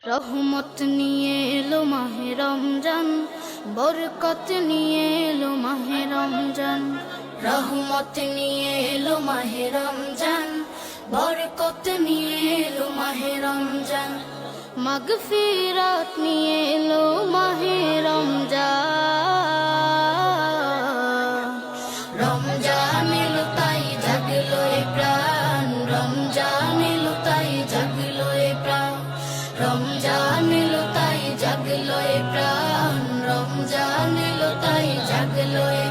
রহমত নিয়ে এলো মাহে রমজান, বরকত নিয়ে এলো মাহে রমজান। রহমত নিয়ে এলো মাহে রমজান, বরকত নিয়ে এলো মাহে রমজান। মাগফিরাত নিয়ে এলো মাহে রমজান। রমজান এলো তাই জাগলো এ প্রাণ, রমজান এলো তাই জাগলো এ প্রাণ। রমজান এলো তাই জাগলো এ প্রাণ, রমজান এলো তাই জাগলো এ